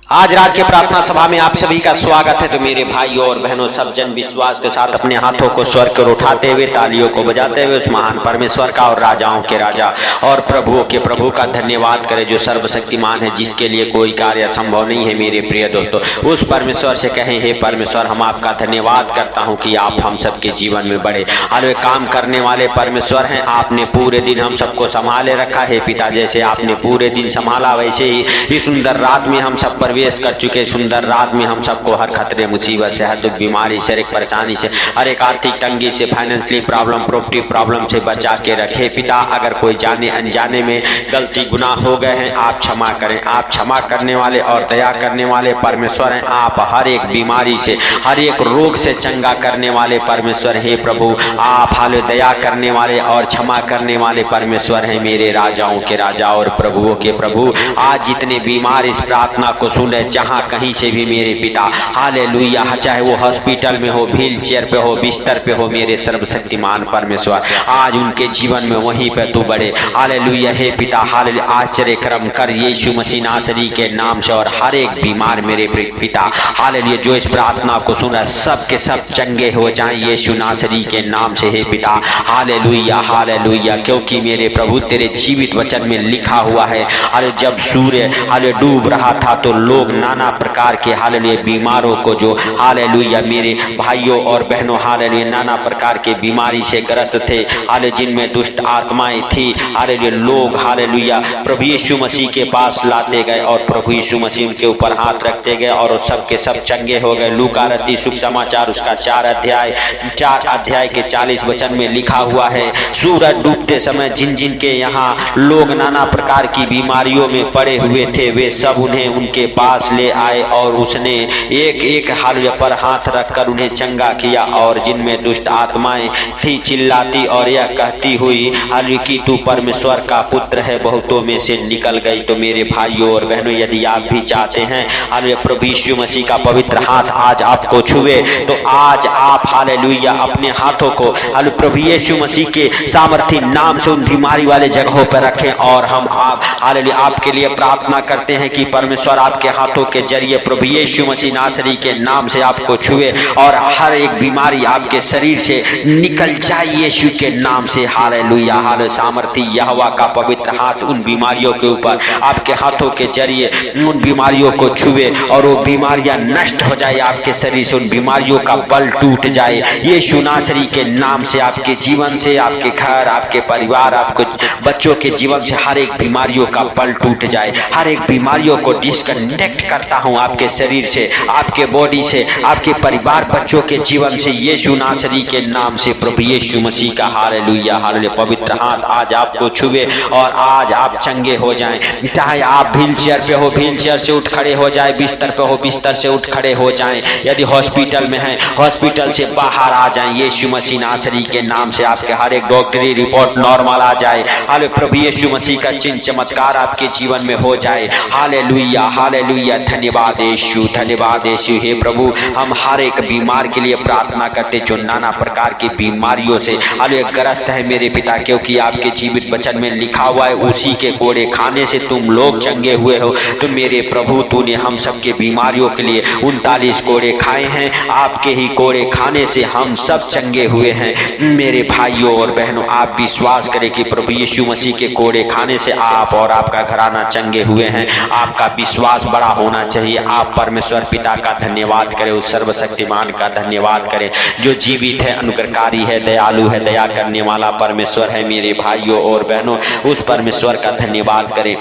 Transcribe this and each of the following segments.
आज रात के प्रार्थना सभा में आप सभी का स्वागत है। तो मेरे भाइयों और बहनों, सब जन विश्वास के साथ अपने हाथों को स्वर को उठाते हुए, तालियों को बजाते हुए उस महान परमेश्वर का और राजाओं के राजा और प्रभुओं के प्रभु का धन्यवाद करें, जो सर्वशक्तिमान है, जिसके लिए कोई कार्य असंभव नहीं है। मेरे प्रिय दोस्तों, उस परमेश्वर से कहें, हे परमेश्वर, हम आपका धन्यवाद करता हूँ कि आप हम सबके जीवन में बड़े हाल काम करने वाले परमेश्वर हैं। आपने पूरे दिन हम सबको संभाले रखा है पिता। जैसे आपने पूरे दिन संभाला, वैसे ही इस सुंदर रात में हम सब प्रवेश कर चुके। सुंदर रात में हम सबको हर खतरे, मुसीबत से, हर दुख, बीमारी, शारीरिक परेशानी से, हर एक आर्थिक तंगी से, फाइनेंशियली प्रॉब्लम, प्रॉपर्टी प्रॉब्लम से बचा के रखे पिता। अगर कोई जाने अनजाने में गलती गुनाह हो गए हैं, आप क्षमा करें। आप क्षमा करने वाले और दया करने वाले परमेश्वर हैं। आप हर एक बीमारी से, हर एक रोग से चंगा करने वाले परमेश्वर हैं। प्रभु, आप हाल दया करने वाले और क्षमा करने वाले परमेश्वर हैं। मेरे राजाओं के राजा और प्रभुओं के प्रभु, आज जितने बीमार इस प्रार्थना को सुने, जहां कहीं से भी मेरे पिता, हालेलुया, चाहे वो हॉस्पिटल में हो, व्हील चेयर पे हो, बिस्तर पे हो, मेरे सर्वशक्तिमान परमेश्वर, आज उनके जीवन में वहीं पे तू बड़े, हालेलुया, हे पिता, हालेलुया, आश्चर्य कर्म कर यीशु मसीह नासरी के नाम से। और हर एक बीमार मेरे पिता, हालेलुया, जो इस प्रार्थना को सुना, सब के सब चंगे हो जाएं यीशु नासरी के नाम से, हे पिता, हालेलुया, हालेलुया। क्योंकि मेरे प्रभु, तेरे जीवित वचन में लिखा हुआ है, अरे जब सूर्य हाले डूब रहा था तो लोग नाना प्रकार के हालेलुया बीमारों को, जो हालेलुया मेरे भाइयों और बहनों, हालेलुया नाना प्रकार के बीमारी से ग्रस्त थे, हाले जिनमें दुष्ट आत्माएं थी, हालेलुया लोग, हालेलुया, प्रभु यीशु मसीह के पास लाते गए और प्रभु यीशु मसीह उनके ऊपर हाथ रखते गए और सब के सब चंगे हो गए। लूका रत्ती शुभ समाचार उसका 4 अध्याय के 40 वचन में लिखा हुआ है, सूरज डूबते समय जिन जिन के यहाँ लोग नाना प्रकार की बीमारियों में पड़े हुए थे, वे सब उन्हें उनके पास ले आए और उसने एक एक हाल पर हाथ रखकर उन्हें चंगा किया। और जिनमें दुष्ट आत्माएं थी, चिल्लाती और यह कहती हुई, हाल कि तू परमेश्वर का पुत्र है, बहुतों में से निकल गई। तो मेरे भाइयों और बहनों, यदि आप भी चाहते हैं हाल प्रभु यीशु मसीह का पवित्र हाथ आज आपको छुए, तो आज आप हालेलुया अपने हाथों को हाल प्रभु यीशु मसीह के सामर्थी नाम से उन बीमारी वाले जगहों पर रखें। और हम आप हालेलुया आपके लिए प्रार्थना करते हैं कि परमेश्वर आपके हाथों के जरिए प्रभु यीशु मसीह नासरी के नाम से आपको छुए और हर एक बीमारी आपके शरीर से निकल जाए यीशु के नाम से। हालेलुया, हाल सामर्थी यहोवा का पवित्र हाथ उन बीमारियों के ऊपर आपके हाथों के जरिए उन बीमारियों को छुए और वो बीमारियां नष्ट हो जाए आपके शरीर से, उन बीमारियों का बल टूट जाए यीशु नासरी के नाम से। आपके जीवन से, आपके घर, आपके परिवार, आपको बच्चों के जीवन से हर एक बीमारियों का बल टूट जाए। हर एक बीमारियों को डिस्कनेक्ट करता हूं आपके शरीर से, आपके बॉडी से, आपके परिवार, बच्चों के जीवन से यीशु नासरी के नाम से। प्रभु यीशु मसीह का हालेलुया, हालेलुया पवित्र हाथ आज आपको छुए और आज आप चंगे हो जाएं। चाहे आप व्हील चेयर पे हो, व्हील चेयर से उठ खड़े हो जाए, बिस्तर पे हो, बिस्तर से उठ खड़े हो जाएं। यदि हॉस्पिटल में हैं, हॉस्पिटल से बाहर आ जाएं यीशु मसीह नासरी के नाम से। आपके हर एक डॉक्टरी रिपोर्ट नॉर्मल आ जाए। हाले प्रभु यीशु मसीह का चिन्ह चमत्कार आपके जीवन में हो जाए। हालेलुया, हालेलुया, धन्यवाद यीशु, धन्यवाद यीशु। हे प्रभु, हम हर एक बीमार के लिए प्रार्थना करते जो नाना प्रकार की बीमारियों से हाले ग्रस्त है मेरे पिता, क्योंकि आपके जीवित वचन में लिखा हुआ है, उसी के कोड़े खाने से तुम लोग चंगे हुए हो। तो मेरे प्रभु, तूने हम सबके बीमारियों के लिए 39 कोड़े खाए हैं, आपके ही कोड़े खाने से हम सब चंगे हुए हैं। मेरे भाइयों और बहनों, आप विश्वास करें कि प्रभु यीशु मसीह के कोड़े खाने से आप और आपका घराना चंगे हुए हैं। आपका विश्वास बड़ा होना चाहिए। आप परमेश्वर पिता का धन्यवाद करें, उस सर्वशक्तिमान का धन्यवाद करें जो जीवित है, अनुग्रहकारी है, दयालु है, दया करने वाला परमेश्वर है। मेरे भाइयों और बहनों, उस परमेश्वर का धन्यवाद करें।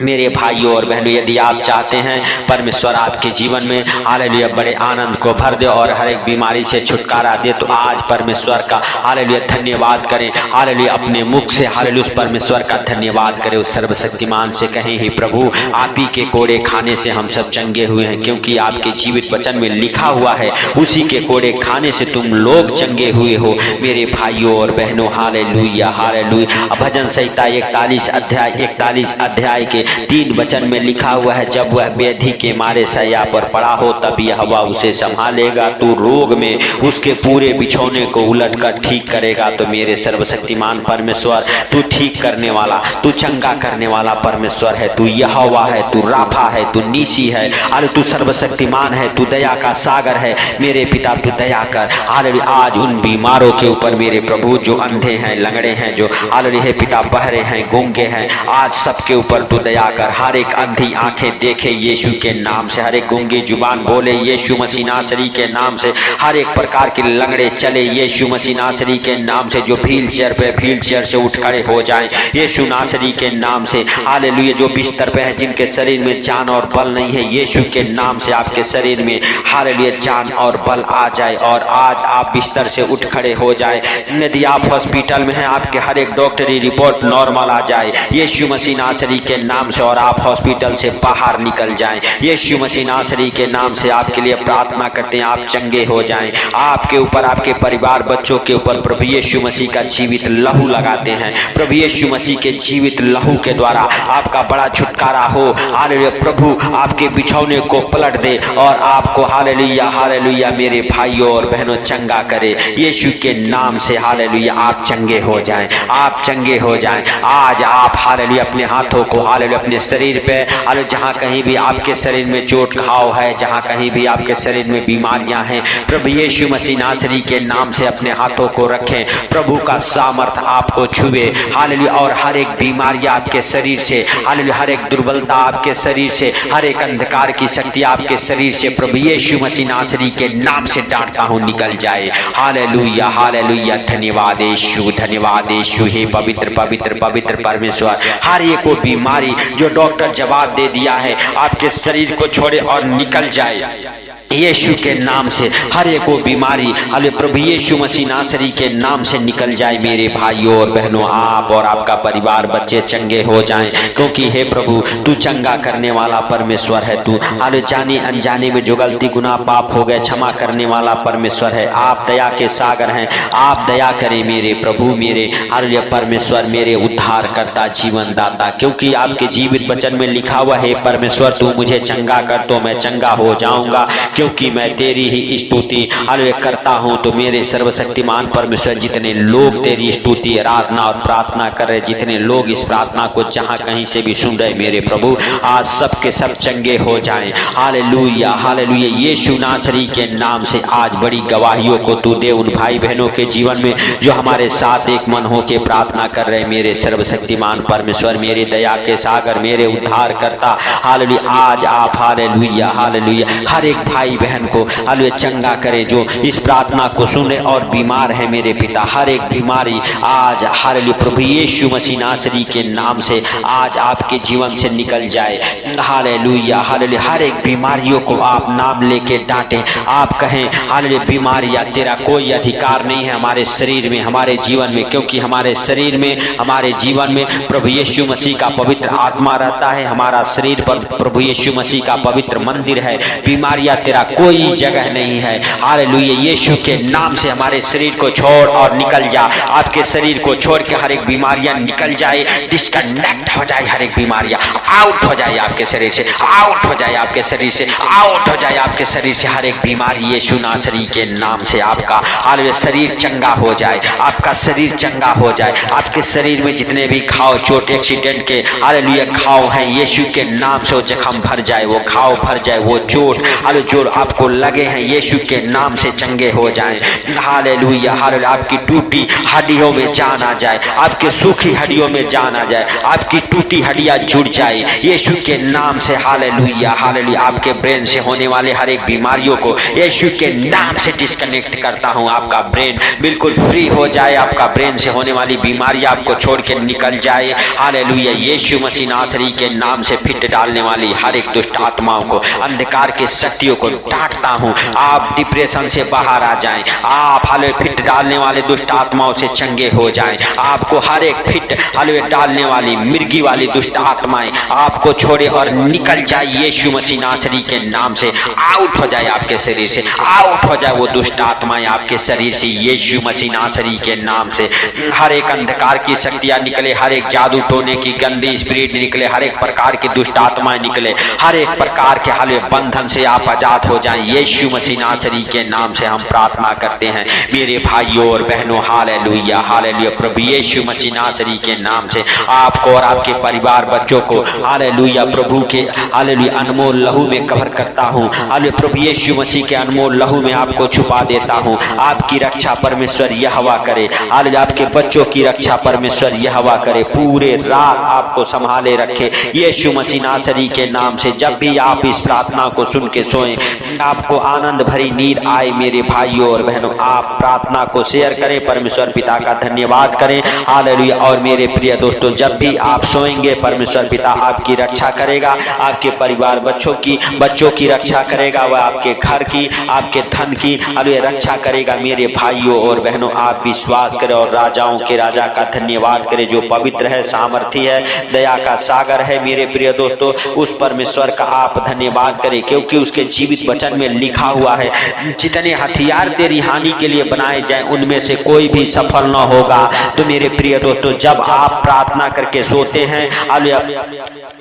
मेरे भाइयों और बहनों, यदि आप चाहते हैं परमेश्वर आपके जीवन में हालेलुया बड़े आनंद को भर दे और हर एक बीमारी से छुटकारा दे, तो आज परमेश्वर का हालेलुया धन्यवाद करें। हालेलुया अपने मुख से हालेलुया उस परमेश्वर का धन्यवाद करें, उस सर्वशक्तिमान से कहें, हे प्रभु, आप ही के कोड़े खाने से हम सब चंगे हुए हैं, क्योंकि आपके जीवित वचन में लिखा हुआ है, उसी के कोड़े खाने से तुम लोग चंगे हुए हो। मेरे भाइयों और बहनों, हालेलुया, हालेलुया। भजन संहिता 41 अध्याय के 3 वचन में लिखा हुआ है, जब वह व्याधि के मारे शैया पर पड़ा हो तब यह हवा उसे संभालेगा, तू रोग में उसके पूरे बिछौने को उलटकर ठीक करेगा। तो मेरे सर्वशक्तिमान परमेश्वर, तू ठीक करने वाला, तू चंगा करने वाला परमेश्वर है, तू यहोवा है, तू राफा है, तू नीसी है, अरे तू सर्वशक्तिमान है, तू दया का सागर है। मेरे पिता तू दया कर हालेलुया। आज उन बीमारों के ऊपर मेरे प्रभु, जो अंधे हैं, लंगड़े हैं, जो हालेलुया हे पिता बहरे हैं, गूंगे हैं, आज सबके ऊपर तू दया कर। हर एक अंधी आंखें देखे यीशु के नाम से, हर एक गूंगी जुबान बोले यीशु मसीह नासरी के नाम से, हर एक प्रकार के लंगड़े चले यीशु मसीह नासरी के नाम से, जो व्हील चेयर पे व्हील चेयर से उठ खड़े हो जाएं यीशु नासरी के नाम से। हालेलुया। जो बिस्तर पे है, जिनके शरीर में जान और बल नहीं है, यीशु के नाम से आपके शरीर में हालेलुया जान और बल आ जाए और आज आप बिस्तर से उठ खड़े हो जाए। यदि आप हॉस्पिटल में हैं, आपके हर एक डॉक्टरी रिपोर्ट नॉर्मल आ जाए यीशु मसीह नासरी के नाम से और आप हॉस्पिटल से बाहर निकल जाएं यीशु मसीह नासरी के नाम से। आपके लिए प्रार्थना करते हैं, आप चंगे हो जाएं। आपके ऊपर, आपके परिवार बच्चों के ऊपर प्रभु यीशु मसीह का जीवित लहू लगाते हैं। प्रभु यीशु मसीह के जीवित लहू के द्वारा आपका बड़ा छुटकारा हो। हालेलुया। प्रभु आपके बिछौने को पलट दे और आपको हालेलुया हालेलुया मेरे भाइयों और बहनों चंगा करे यीशु के नाम से। हालेलुया। आप चंगे हो जाएं, आप चंगे हो जाएं। आज आप हालेलुया अपने हाथों को हालेलुया अपने शरीर पे, हालेलुया जहां कहीं भी आपके शरीर में चोट घाव है, जहां कहीं भी आपके शरीर में बीमारियां हैं, प्रभु यीशु मसीह नासरी के नाम से अपने हाथों को रखें। प्रभु का सामर्थ आपको छुए हालेलुया और हर एक बीमारियां आपके शरीर से, हालेलुया हर एक दुर्बलता आपके शरीर से, हर एक अंधकार की शक्ति आपके शरीर से प्रभु यीशु मसीह नासरी के नाम से डांटता हूं निकल जाए। Hallelujah hallelujah. धन्यवाद यीशु, धन्यवाद यीशु। हे पवित्र पवित्र पवित्र परमेश्वर, हर एक को बीमारी जो डॉक्टर जवाब दे दिया है आपके शरीर को छोड़े और निकल जाए यीशु के नाम से। हर एक को बीमारी हालेलुया प्रभु यीशु मसीह नासरी के नाम से निकल जाए। मेरे भाइयों और बहनों, आप और आपका परिवार बच्चे चंगे हो जाएं, क्योंकि हे प्रभु तू चंगा करने वाला परमेश्वर है। तू हालेलुया जाने अनजाने में जो गलती गुनाह पाप हो गए क्षमा करने वाला परमेश्वर है। आप दया के सागर हैं, आप दया करें मेरे प्रभु, मेरे हालेलुया परमेश्वर, मेरे उद्धार करता जीवन दाता, क्योंकि आपके जीवित वचन में लिखा हुआ है परमेश्वर तू मुझे चंगा कर तो मैं चंगा हो जाऊंगा, क्योंकि मैं तेरी ही स्तुति हालेलुया करता हूं। तो मेरे सर्वशक्तिमान परमेश्वर, जितने लोग तेरी स्तुति आराधना और प्रार्थना कर रहे, जितने लोग इस प्रार्थना को जहां कहीं से भी सुन रहे मेरे प्रभु, आज सबके सब चंगे हो जाएं। Hallelujah hallelujah. यीशु नासरी के नाम से आज बड़ी गवाहियों को तू दे उन भाई बहनों के जीवन में जो हमारे साथ एक मन हो के प्रार्थना कर रहे। मेरे सर्वशक्तिमान परमेश्वर, मेरे दया के सागर, मेरे उद्धार करता हालेलुया, आज आप हालेलुया हालेलुया हर एक भाई बहन को हालेलुया चंगा करे जो इस प्रार्थना को सुने और बीमार है मेरे पिता। हर एक बीमारी आज हालेलुया प्रभु यीशु मसीह नासरी के नाम से आज आपके जीवन से निकल जाए। Hallelujah hallelujah. हर एक बीमारियों को आप नाम लेके डांटें, आप कहें हालेलुया बीमारियां तेरा कोई अधिकार नहीं है हमारे शरीर में, हमारे जीवन में, क्योंकि हमारे शरीर में, हमारे जीवन में प्रभु यीशु मसीह का पवित्र आत्मा रहता है। हमारा शरीर पर प्रभु यीशु मसीह का पवित्र मंदिर है। बीमारियां तेरा कोई जगह नहीं है। हालेलुया। यीशु के नाम से हमारे शरीर को छोड़ और निकल जा। आपके शरीर को छोड़ के हर एक बीमारियां निकल जाए, डिस्कनेक्ट हो जाए, हर एक बीमारियां आउट हो जाए आपके शरीर से, आउट हो जाए आपके शरीर से, आउट हो जाए आपके शरीर से। हर एक बीमारी यीशु नासरी के नाम से आपका हालेलुया शरीर चंगा हो जाए, आपका शरीर चंगा हो जाए। आपके शरीर में जितने भी घाव चोट एक्सीडेंट के हालेलुया घाव हैं यीशु के नाम से वो जख्म भर जाए, वो घाव भर जाए, वो चोट हालेलुया जो आपको लगे हैं यीशु के नाम से चंगे हो जाएं। Hallelujah hallelujah. आपकी टूटी हड्डियों में जान आ जाए, आपके सूखी हड्डियों में जान आ जाए, आपकी टूटी हड्डियां जुड़ जाए यीशु के नाम से। Hallelujah hallelujah. आपके ब्रेन से होने वाले हर एक बीमारियों को यीशु के नाम से डिस्कनेक्ट करता हूं। आपका ब्रेन बिल्कुल फ्री हो जाए, आपका ब्रेन से होने वाली बीमारियां आपको छोड़ के निकल जाए। हालेलुया। यीशु मसीह नासरी के नाम से फिट डालने वाली हर एक दुष्ट आत्माओं को, अंधकार के शक्तियों को डांटता हूं। आप डिप्रेशन से बाहर आ जाएं, आप हालेलुया फिट डालने वाले दुष्ट आत्माओं से चंगे हो जाएं। आपको हर एक फिट हालेलुया डालने वाली मिर्गी वाली दुष्ट आत्माएं आपको छोड़े और निकल जाए यीशु मसीह नासरी के नाम से। आउट हो जाए आपके शरीर से, आउट हो जाए वो दुष्ट आत्माएं आपके शरीर से यीशु मसीह नासरी के नाम से। हर एक अंधकार की शक्तियां निकले, हर एक जादू टोने की गंदी स्पिरिट निकले, हर एक प्रकार की दुष्ट आत्माएं निकले, हर एक प्रकार के हाले बंधन से आप आजाद हो जाएं। यीशु मसीह नासरी के नाम से हम प्रार्थना करते हैं मेरे भाइयों और बहनों। Hallelujah hallelujah. प्रभु यीशु मसीह नासरी के नाम से आपको और आपके परिवार बच्चों को हालेलुया प्रभु के हालेलुया अनमोल लहू में कवर करता हूँ। हालेलुया प्रभु यीशु मसीह के अनमोल लहू में आपको छुपा देता हूँ। आपकी रक्षा परमेश्वर यहोवा करे। हालेलुया आपके बच्चों की रक्षा परमेश्वर यहोवा करे, पूरे रात आपको संभाले रखे यीशु मसीह नासरी के नाम से। जब भी आप इस प्रार्थना को सुन के सोएं, आपको आनंद भरी नींद आए मेरे भाइयों और बहनों। आप प्रार्थना को शेयर करें, परमेश्वर पिता का धन्यवाद करें। हालेलुया। और मेरे प्रिय दोस्तों, जब भी आप सोएंगे परमेश्वर पिता आपकी रक्षा करेगा, आपके परिवार बच्चों की रक्षा करेगा, वह आपके घर की, आपके धन की हालेलुया रक्षा करेगा मेरे भाइयों और बहनों। आप विश्वास करें और राजाओं के राजा का धन्यवाद करें, जो पवित्र है, सामर्थी है, दया का सागर है मेरे प्रिय दोस्तों। उस परमेश्वर का आप धन्यवाद करें, क्योंकि उसके जीवित वचन में लिखा हुआ है, जितने हथियार तेरी हानि के लिए बनाए जाए उनमें से कोई भी सफल न होगा। तो मेरे प्रिय दोस्तों, जब आप प्रार्थना करके सोते हैं हालेलुया,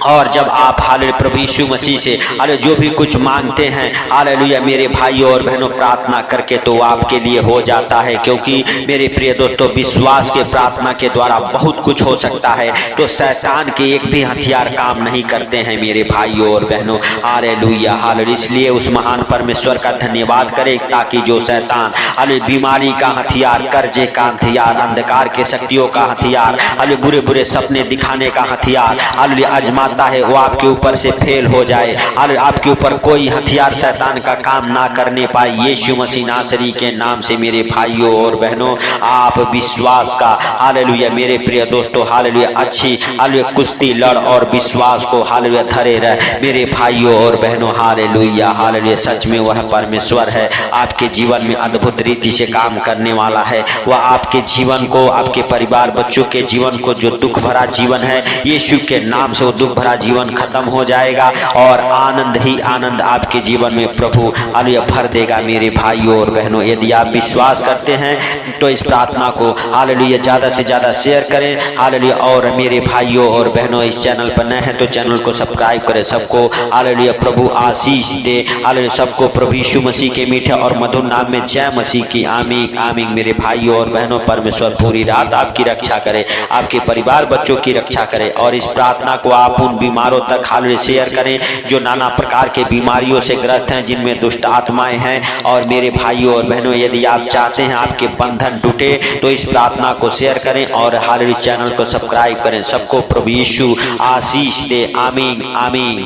और जब आप हालेलुया प्रभु यीशु मसीह से हालेलुया जो भी कुछ मांगते हैं हालेलुया मेरे भाइयों और बहनों, प्रार्थना करके तो आपके लिए हो जाता है। क्योंकि मेरे प्रिय दोस्तों, विश्वास के प्रार्थना के द्वारा बहुत कुछ हो सकता है। तो शैतान के एक भी हथियार काम नहीं करते हैं मेरे भाइयों और बहनों। Hallelujah hallelujah. इसलिए उस महान परमेश्वर का धन्यवाद करें, ताकि जो शैतान हालेलुया बीमारी का हथियार, कर्जे का हथियार, अंधकार के शक्तियों का हथियार, हालेलुया बुरे बुरे सपने दिखाने का हथियार हालेलुया आजमाता है, वो आपके ऊपर से फेल हो जाए। हालेलुया आपके ऊपर कोई हथियार शैतान का काम ना करने पाए यीशु मसीह नासरी के नाम से। मेरे भाइयों और बहनों, आप विश्वास का हालेलुया मेरे प्रिय दोस्तों हालेलुया अच्छी हालेलुया कुश्ती लड़ और विश्वास को हालेलुया धरे रहे मेरे भाइयों और बहनों। Hallelujah hallelujah. सच में वह परमेश्वर है, आपके जीवन में अद्भुत रीति से काम करने वाला है। वह आपके जीवन को, आपके परिवार बच्चों के जीवन को, जो दुख भरा जीवन है, यीशु के नाम से वो दुख भरा जीवन खत्म हो जाएगा और आनंद ही आनंद आपके जीवन में प्रभु हालेलुया भर देगा मेरे भाइयों और बहनों। यदि आप विश्वास करते हैं तो इस प्रार्थना को हालेलुया ज्यादा से ज्यादा शेयर करें हालेलुया। और मेरे भाइयों और बहनों, इस चैनल पर नए हैं तो चैनल को सब्सक्राइब करें। सबको हालेलुया प्रभु आशीष दे हालेलुया। सबको प्रभु यीशु मसीह के मीठे और मधुर नाम में जय मसीह की आमीन आमीन। मेरे भाइयों और बहनों, परमेश्वर पूरी रात आपकी रक्षा करे, आपके परिवार बच्चों की रक्षा करे। और इस प्रार्थना को आप उन बीमारों तक हालेलुया शेयर करें जो नाना प्रकार के बीमारियों से ग्रस्त हैं, जिनमें दुष्ट आत्माएं हैं। और मेरे भाइयों और बहनों, यदि आप चाहते हैं आपके बंधन टूटे तो इस प्रार्थना को शेयर करें और हालेलुया चैनल को सब्सक्राइब करें। सबको प्रभु यीशु आशीष दे। आमीन आमीन।